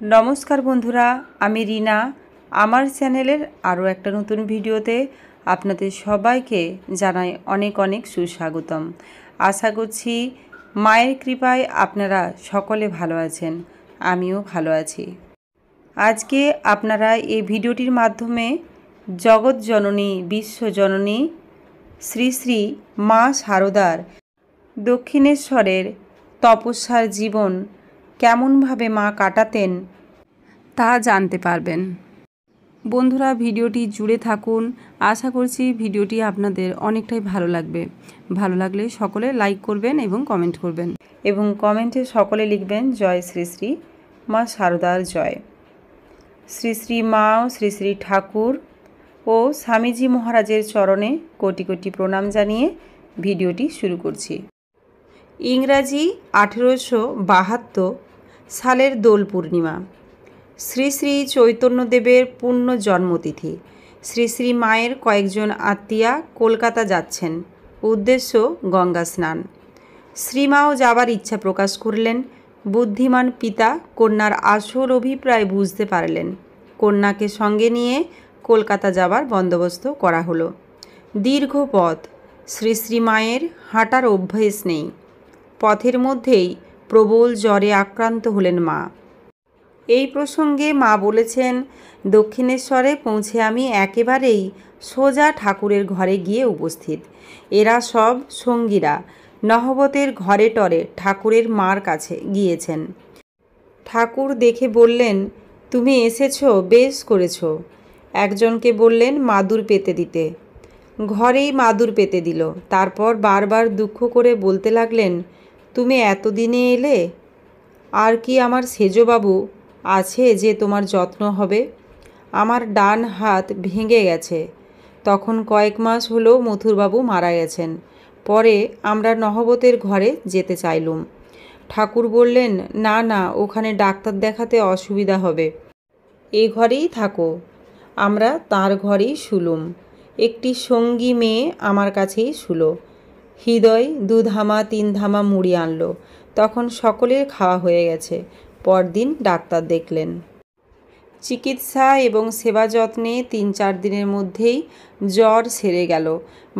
नमस्कार बंधुरा आमी रीना आमार चैनेलेर आरो एकटा नतून भिडियोते आपनादेर सबाइके जानाई अनेक अनेक सुस्वागतम। आशा करछि मायेर कृपाय आपनारा सकले भालो आछेन, आमिओ भालो आछि। आजके आपनारा एई भिडियोटिर माध्यमे जगत जननी विश्व जननी श्री श्री मा शारदार दक्षिणेश्वरेर तपस्यार जीवन केमन भावे मा काटातेन ता जानते पारबेन। बंधुरा भिडियोटी जुड़े थाकुन, आशा करछि भिडियोटी आपनादेर अनेकटाई भालो लागबे। भालो लागले सकले लाइक करबेन एबं कमेंट करबेन एबं कमेंटे सकले लिखबेन जय श्री श्री मा शारदार जय। श्री श्री मा श्री श्री ठाकुर ओ स्वामीजी महाराजेर चरणे कोटि कोटि प्रणाम जानिए भिडियोटी शुरू करछि। इंग्राजी 1872 सालेर दोल पूर्णिमा श्री श्री चैतन्यदेवेर पूर्ण जन्मतिथि। श्री श्री मायेर कयेकजन आत्मीया कलकाता जाच्छेन, उद्देश्य गंगा स्नान। श्रीमाओ जाबार इच्छा प्रकाश करलेन। बुद्धिमान पिता कन्यार आसल अभिप्राय बुझते पारलेन। कन्याके संगे निये कलकाता जाबार बंदोबस्त करा हलो। दीर्घ पथ, श्री श्री मायेर हाঁটার अभ्यास नेই। पथेर मध्येই प्रबल ज्वरे आक्रांत हलेन मा। এই প্রসঙ্গে মা বলেছেন, দক্ষিণেশ্বরে পৌঁছে আমি একেবারেই সোজা ঠাকুরের ঘরে গিয়ে উপস্থিত। এরা সব সঙ্গীরা নহবতের ঘরে টরে ঠাকুরের মার কাছে গিয়েছেন। ঠাকুর দেখে বললেন, তুমি এসেছো, বেশ করেছো। একজনকে বললেন মাদুর পেতে দিতে। ঘরেই মাদুর পেতে দিল। তারপর বারবার দুঃখ করে বলতে লাগলেন, তুমি এতদিনে এলে, আর কি আমার সেজবাবু আছে যে তোমার যত্ন হবে? আমার ডান হাত ভেঙে গেছে। তখন কয়েক মাস হলো মথুরবাবু মারা গেছেন। পরে আমরা নহবতের ঘরে যেতে চাইলুম। ঠাকুর বললেন, না না, ওখানে ডাক্তার দেখাতে অসুবিধা হবে, এ ঘরেই থাকো। আমরা তার ঘরেই শুলুম। একটি সঙ্গী মেয়ে আমার কাছেই শুলো। হৃদয় 2 ধামা 3 ধামা মুড়ি আনলো। তখন সকলের খাওয়া হয়ে গেছে। পরদিন ডাক্তার দেখলেন। চিকিৎসা এবং সেবা যত্নে 3-4 দিনের মধ্যেই জ্বর সেরে গেল।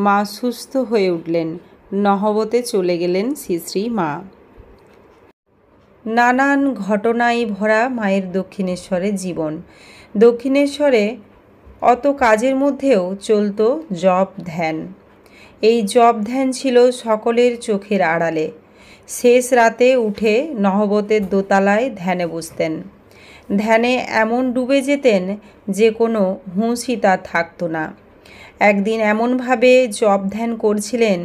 মা সুস্থ হয়ে উঠলেন। নহবতে চলে গেলেন শ্রী শ্রী মা। নানান ঘটনায় ভরা মায়ের দক্ষিণেশ্বরের জীবন। দক্ষিণেশ্বরে অত কাজের মধ্যেও চলত জপ ধ্যান। এই জপ ধ্যান ছিল সকলের চোখের আড়ালে। শেষ রাতে উঠে নহবতের দোতলায় ধ্যানে বসতেন। ধ্যানে এমন ডুবে যেতেন যে কোনো হুঁশই তার থাকতো না। একদিন এমনভাবে জপ ধ্যান করছিলেন,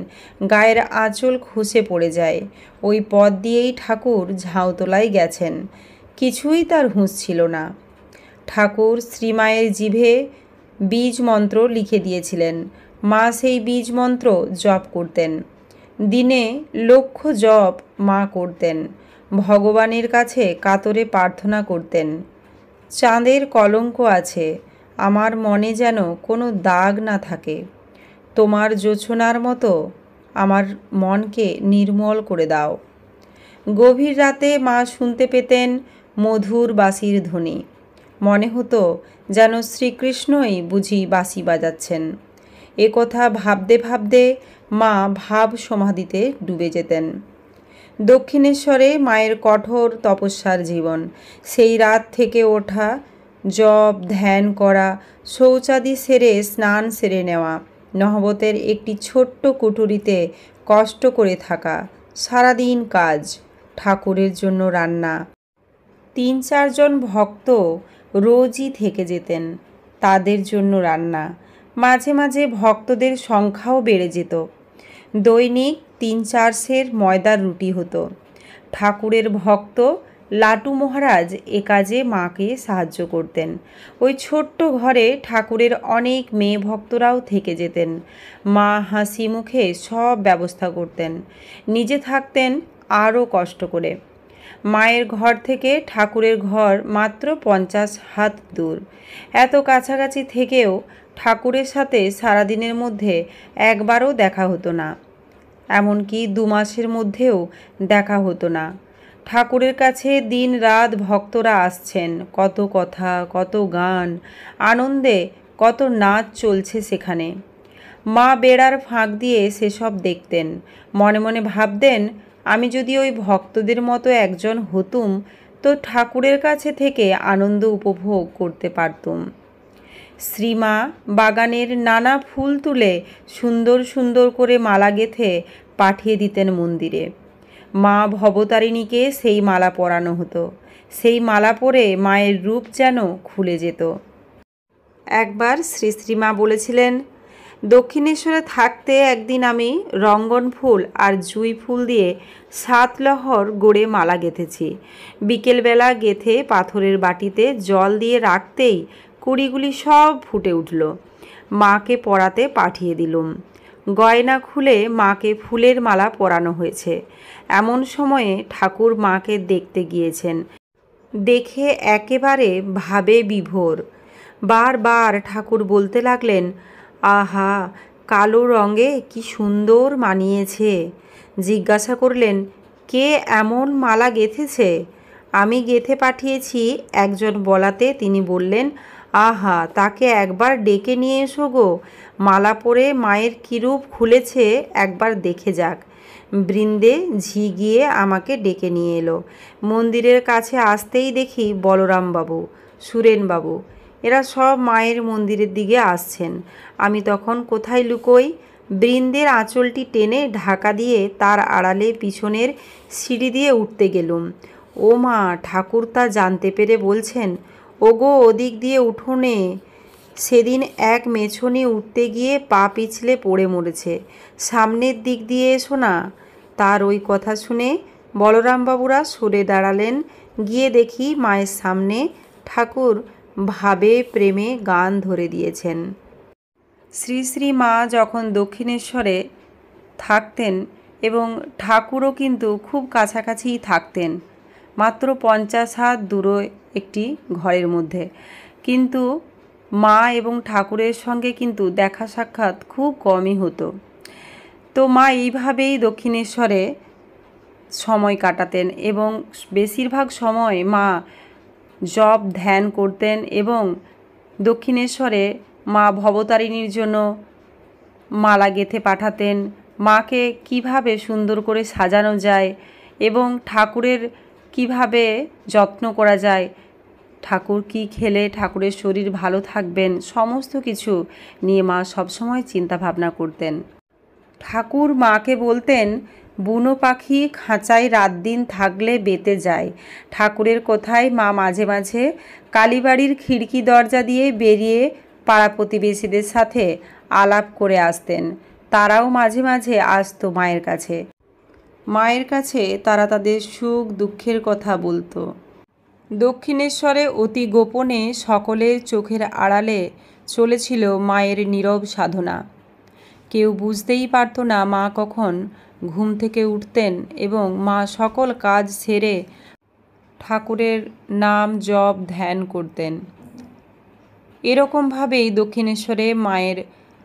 গায়ের আঁচল খসে পড়ে যায়। ওই পথ দিয়েই ঠাকুর ঝাউতলায় গেছেন। কিছুই তার হুঁশ ছিল না। ঠাকুর শ্রীমায়ের জিভে বীজ মন্ত্র লিখে দিয়েছিলেন। মা সেই বীজ মন্ত্র জপ করতেন। দিনে লক্ষ জপ মা করতেন। ভগবানের কাছে কাতরে প্রার্থনা করতেন, চাঁদের কলঙ্ক আছে, আমার মনে যেন কোনো দাগ না থাকে। তোমার জোছনার মতো আমার মনকে নির্মল করে দাও। গভীর রাতে মা শুনতে পেতেন মধুর বাঁশির ধ্বনি। মনে হতো যেন শ্রীকৃষ্ণই বুঝি বাঁশি বাজাচ্ছেন। এ কথা ভাবতে ভাবতে মা ভাব সমাধিতে ডুবে যেতেন। দক্ষিণেশ্বরে মায়ের কঠোর তপস্যার জীবন। সেই রাত থেকে ওঠা, জপ ধ্যান করা, শৌচাদি সেরে স্নান সেরে নেওয়া, নহবতের একটি ছোট্ট কুঠুরিতে কষ্ট করে থাকা, সারাদিন কাজ, ঠাকুরের জন্য রান্না। 3-4 জন ভক্ত রোজই থেকে যেতেন, তাদের জন্য রান্না। মাঝে মাঝে ভক্তদের সংখ্যাও বেড়ে যেত। দৈনিক 3-4 সের ময়দার রুটি হতো। ঠাকুরের ভক্ত লাটু মহারাজ এ কাজে মাকে সাহায্য করতেন। ওই ছোট্ট ঘরে ঠাকুরের অনেক মেয়ে ভক্তরাও থেকে যেতেন। মা হাসি মুখে সব ব্যবস্থা করতেন। নিজে থাকতেন আরও কষ্ট করে। মায়ের ঘর থেকে ঠাকুরের ঘর মাত্র 50 হাত দূর। এত কাছাকাছি থেকেও ঠাকুরের সাথে সারাদিনের মধ্যে একবারও দেখা হতো না। এমনকি 2 মাসের মধ্যেও দেখা হতো না। ঠাকুরের কাছে দিন রাত ভক্তরা আসছেন, কত কথা, কত গান, আনন্দে কত নাচ চলছে সেখানে। মা বেড়ার ফাঁক দিয়ে সেসব দেখতেন, মনে মনে ভাবতেন, আমি যদি ওই ভক্তদের মতো একজন হতুম তো ঠাকুরের কাছে থেকে আনন্দ উপভোগ করতে পারতুম। শ্রীমা বাগানের নানা ফুল তুলে সুন্দর সুন্দর করে মালা গেঁথে পাঠিয়ে দিতেন মন্দিরে। মা ভবতারিণীকে সেই মালা পরানো হতো। সেই মালা পরে মায়ের রূপ যেন খুলে যেত। একবার শ্রী শ্রীমা বলেছিলেন, দক্ষিণেশ্বরে থাকতে একদিন আমি রঙ্গন ফুল আর জুঁই ফুল দিয়ে 7 লহর গড়ে মালা গেঁথেছি। বিকেলবেলা গেঁথে পাথরের বাটিতে জল দিয়ে রাখতেই কুড়িগুলি সব ফুটে উঠল। মাকে পরাতে পাঠিয়ে দিলুম। গয়না খুলে মাকে ফুলের মালা পরানো হয়েছে। এমন সময়ে ঠাকুর মাকে দেখতে গিয়েছেন। দেখে একেবারে ভাবে বিভোর। বারবার ঠাকুর বলতে লাগলেন, আহা, কালো রঙে কি সুন্দর মানিয়েছে। জিজ্ঞাসা করলেন, কে এমন মালা গেঁথেছে? আমি গেঁথে পাঠিয়েছি একজন বলাতে তিনি বললেন, আহা, তাকে একবার ডেকে নিয়ে এসো গো, মালা পরে মায়ের কীরূপ খুলেছে একবার দেখে যাক। বৃন্দে ঝি গিয়ে আমাকে ডেকে নিয়ে এলো। মন্দিরের কাছে আসতেই দেখি বলরামবাবু, সুরেনবাবু এরা সব মায়ের মন্দিরের দিকে আসছেন। আমি তখন কোথায় লুকোই? বৃন্দের আঁচলটি টেনে ঢাকা দিয়ে তার আড়ালে পিছনের সিঁড়ি দিয়ে উঠতে গেলুম। ও মা, ঠাকুর তা জানতে পেরে বলছেন, ওগো, ওদিক দিয়ে উঠোনে। সেদিন এক মেছুনি উঠতে গিয়ে পা পিছলে পড়ে মরেছে, সামনের দিক দিয়ে এসো না। তার ওই কথা শুনে বলরামবাবুরা সরে দাঁড়ালেন। গিয়ে দেখি মায়ের সামনে ঠাকুর ভাবে প্রেমে গান ধরে দিয়েছেন। শ্রী শ্রী মা যখন দক্ষিণেশ্বরে থাকতেন এবং ঠাকুরও কিন্তু খুব কাছাকাছিই থাকতেন, মাত্র 50 হাত দূরে একটি ঘরের মধ্যে, কিন্তু মা এবং ঠাকুরের সঙ্গে কিন্তু দেখা সাক্ষাৎ খুব কমই হতো। তো মা এইভাবেই দক্ষিণেশ্বরে সময় কাটাতেন এবং বেশিরভাগ সময় মা জপ ধ্যান করতেন এবং দক্ষিণেশ্বরে মা ভবতারিণীর জন্য মালা গেঁথে পাঠাতেন। মাকে কিভাবে সুন্দর করে সাজানো যায় এবং ঠাকুরের কিভাবে যত্ন করা যায়, ঠাকুর কি খেলে ঠাকুরের শরীর ভালো থাকবেন, সমস্ত কিছু নিয়ে মা সবসময় চিন্তা ভাবনা করতেন। ঠাকুর মাকে বলতেন, বুনো পাখি খাঁচায় রাত দিন থাকলে বেঁতে যায়। ঠাকুরের কথায় মা মাঝে মাঝে কালীবাড়ির খিড়কি দরজা দিয়ে বেরিয়ে পাড়া প্রতিবেশীদের সাথে আলাপ করে আসতেন। তারাও মাঝে মাঝে আসতো মায়ের কাছে। মায়ের কাছে তারা তাদের সুখ দুঃখের কথা বলতো। দক্ষিণেশ্বরে অতি গোপনে সকলের চোখের আড়ালে চলেছিল মায়ের নীরব সাধনা। কেউ বুঝতেই পারত না মা কখন ঘুম থেকে উঠতেন এবং মা সকল কাজ সেরে ঠাকুরের নাম জপ ধ্যান করতেন। এরকমভাবেই দক্ষিণেশ্বরে মায়ের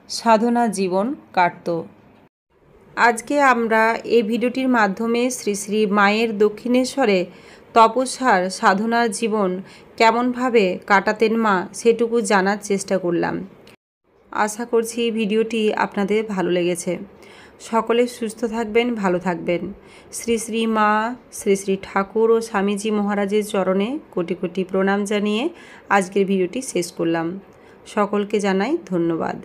সাধনা জীবন কাটত। আজকে আমরা এই ভিডিওটির মাধ্যমে শ্রী শ্রী মায়ের দক্ষিণেশ্বরে তপস্যার সাধনার জীবন কেমনভাবে কাটাতেন মা সেটুকু জানার চেষ্টা করলাম। আশা করছি ভিডিওটি আপনাদের ভালো লেগেছে। সকলে সুস্থ থাকবেন, ভালো থাকবেন। শ্রী শ্রী মা, শ্রী শ্রী ঠাকুর ও স্বামীজি মহারাজের চরণে কোটি কোটি প্রণাম জানিয়ে আজকের ভিডিওটি শেষ করলাম। সকলকে জানাই ধন্যবাদ।